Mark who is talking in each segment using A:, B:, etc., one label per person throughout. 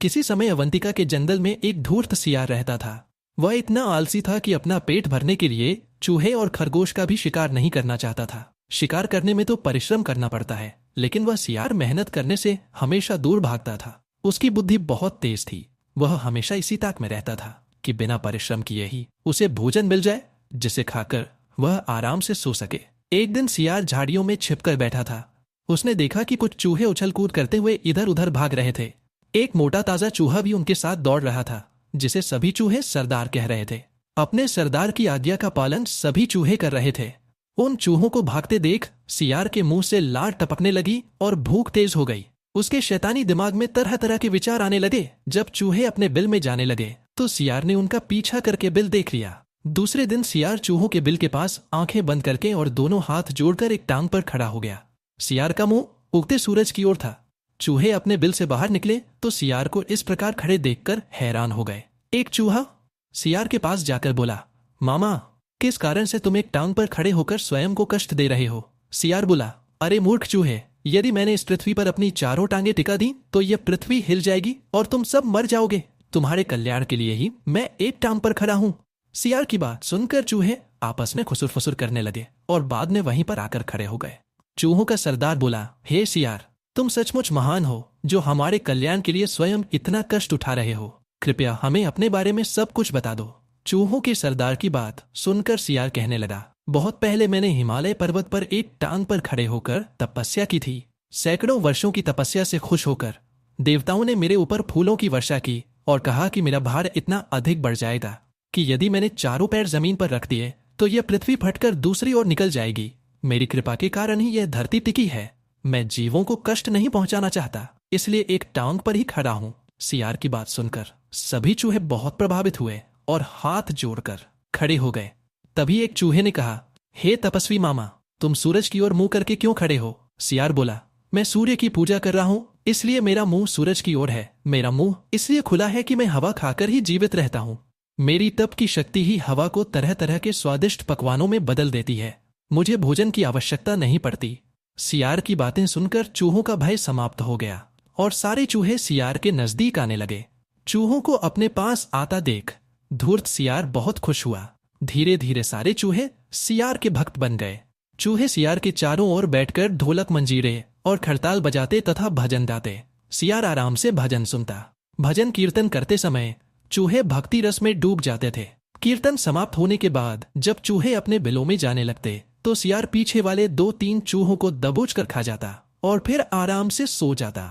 A: किसी समय अवंतिका के जंगल में एक धूर्त सियार रहता था। वह इतना आलसी था कि अपना पेट भरने के लिए चूहे और खरगोश का भी शिकार नहीं करना चाहता था। शिकार करने में तो परिश्रम करना पड़ता है, लेकिन वह सियार मेहनत करने से हमेशा दूर भागता था। उसकी बुद्धि बहुत तेज थी। वह हमेशा इसी ताक में रहता था कि बिना परिश्रम किए ही उसे भोजन मिल जाए, जिसे खाकर वह आराम से सो सके। एक दिन सियार झाड़ियों में छिपकर बैठा था। उसने देखा कि कुछ चूहे उछल कूद करते हुए इधर उधर भाग रहे थे। एक मोटा ताजा चूहा भी उनके साथ दौड़ रहा था, जिसे सभी चूहे सरदार कह रहे थे। अपने सरदार की आज्ञा का पालन सभी चूहे कर रहे थे। उन चूहों को भागते देख सियार के मुंह से लार टपकने लगी और भूख तेज हो गई। उसके शैतानी दिमाग में तरह तरह के विचार आने लगे। जब चूहे अपने बिल में जाने लगे तो सियार ने उनका पीछा करके बिल देख लिया। दूसरे दिन सियार चूहों के बिल के पास आंखें बंद करके और दोनों हाथ जोड़कर एक टांग पर खड़ा हो गया। सियार का मुंह उगते सूरज की ओर था। चूहे अपने बिल से बाहर निकले तो सियार को इस प्रकार खड़े देखकर हैरान हो गए। एक चूहा सियार के पास जाकर बोला, मामा, किस कारण से तुम एक टांग पर खड़े होकर स्वयं को कष्ट दे रहे हो? सियार बोला, अरे मूर्ख चूहे, यदि मैंने इस पृथ्वी पर अपनी चारों टांगें टिका दी तो यह पृथ्वी हिल जाएगी और तुम सब मर जाओगे। तुम्हारे कल्याण के लिए ही मैं एक टांग पर खड़ा हूँ। सियार की बात सुनकर चूहे आपस में खुसुर फुसुर करने लगे और बाद में वहीं पर आकर खड़े हो गए। चूहों का सरदार बोला, हे सियार, तुम सचमुच महान हो जो हमारे कल्याण के लिए स्वयं इतना कष्ट उठा रहे हो। कृपया हमें अपने बारे में सब कुछ बता दो। चूहों के सरदार की बात सुनकर सियार कहने लगा, बहुत पहले मैंने हिमालय पर्वत पर एक टांग पर खड़े होकर तपस्या की थी। सैकड़ों वर्षों की तपस्या से खुश होकर देवताओं ने मेरे ऊपर फूलों की वर्षा की और कहा कि मेरा भार इतना अधिक बढ़ जाएगा कि यदि मैंने चारों पैर जमीन पर रख दिए तो यह पृथ्वी फटकर दूसरी ओर निकल जाएगी। मेरी कृपा के कारण ही यह धरती टिकी है। मैं जीवों को कष्ट नहीं पहुंचाना चाहता, इसलिए एक टांग पर ही खड़ा हूं। सियार की बात सुनकर सभी चूहे बहुत प्रभावित हुए और हाथ जोड़कर खड़े हो गए। तभी एक चूहे ने कहा, हे तपस्वी मामा, तुम सूरज की ओर मुंह करके क्यों खड़े हो? सियार बोला, मैं सूर्य की पूजा कर रहा हूं, इसलिए मेरा मुंह सूरज की ओर है। मेरा मुंह इसलिए खुला है कि मैं हवा खाकर ही जीवित रहता हूं। मेरी तप की शक्ति ही हवा को तरह तरह के स्वादिष्ट पकवानों में बदल देती है। मुझे भोजन की आवश्यकता नहीं पड़ती। सियार की बातें सुनकर चूहों का भय समाप्त हो गया और सारे चूहे सियार के नजदीक आने लगे। चूहों को अपने पास आता देख धूर्त सियार बहुत खुश हुआ। धीरे धीरे सारे चूहे सियार के भक्त बन गए। चूहे सियार के चारों ओर बैठकर ढोलक, मंजीरे और खड़ताल बजाते तथा भजन गाते। सियार आराम से भजन सुनता। भजन कीर्तन करते समय चूहे भक्ति रस में डूब जाते थे। कीर्तन समाप्त होने के बाद जब चूहे अपने बिलों में जाने लगते तो सियार पीछे वाले 2-3 चूहों को दबोच कर खा जाता और फिर आराम से सो जाता।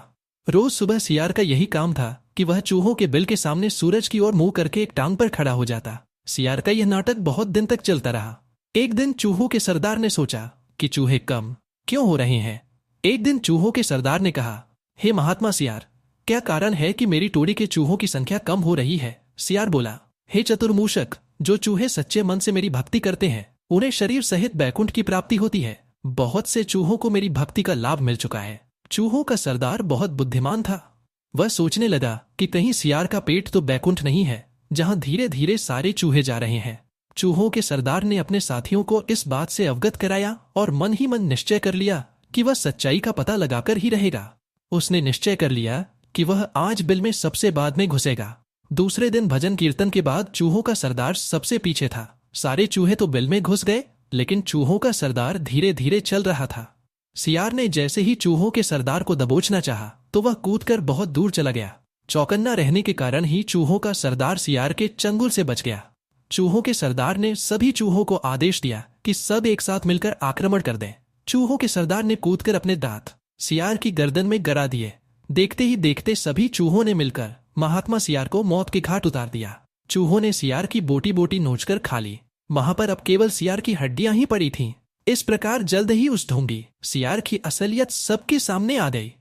A: रोज सुबह सियार का यही काम था कि वह चूहों के बिल के सामने सूरज की ओर मुंह करके एक टांग पर खड़ा हो जाता। सियार का यह नाटक बहुत दिन तक चलता रहा। एक दिन चूहों के सरदार ने सोचा कि चूहे कम क्यों हो रहे हैं। एक दिन चूहों के सरदार ने कहा, हे महात्मा सियार, क्या कारण है कि मेरी टोली के चूहों की संख्या कम हो रही है? सियार बोला, हे चतुर्मूषक, जो चूहे सच्चे मन से मेरी भक्ति करते हैं उन्हें शरीर सहित बैकुंठ की प्राप्ति होती है। बहुत से चूहों को मेरी भक्ति का लाभ मिल चुका है। चूहों का सरदार बहुत बुद्धिमान था। वह सोचने लगा कि कहीं सियार का पेट तो बैकुंठ नहीं है जहां धीरे धीरे सारे चूहे जा रहे हैं। चूहों के सरदार ने अपने साथियों को इस बात से अवगत कराया और मन ही मन निश्चय कर लिया कि वह सच्चाई का पता लगाकर ही रहेगा। उसने निश्चय कर लिया कि वह आज बिल में सबसे बाद में घुसेगा। दूसरे दिन भजन कीर्तन के बाद चूहों का सरदार सबसे पीछे था। सारे चूहे तो बिल में घुस गए, लेकिन चूहों का सरदार धीरे धीरे चल रहा था। सियार ने जैसे ही चूहों के सरदार को दबोचना चाहा तो वह कूदकर बहुत दूर चला गया। चौकन्ना रहने के कारण ही चूहों का सरदार सियार के चंगुल से बच गया। चूहों के सरदार ने सभी चूहों को आदेश दिया कि सब एक साथ मिलकर आक्रमण कर दें। चूहों के सरदार ने कूदकर अपने दांत सियार की गर्दन में गड़ा दिए। देखते ही देखते सभी चूहों ने मिलकर महात्मा सियार को मौत के घाट उतार दिया। चूहों ने सियार की बोटी बोटी नोचकर खा ली। वहां पर अब केवल सियार की हड्डियां ही पड़ी थीं। इस प्रकार जल्द ही उस ढोंगी सियार की असलियत सबके सामने आ गई।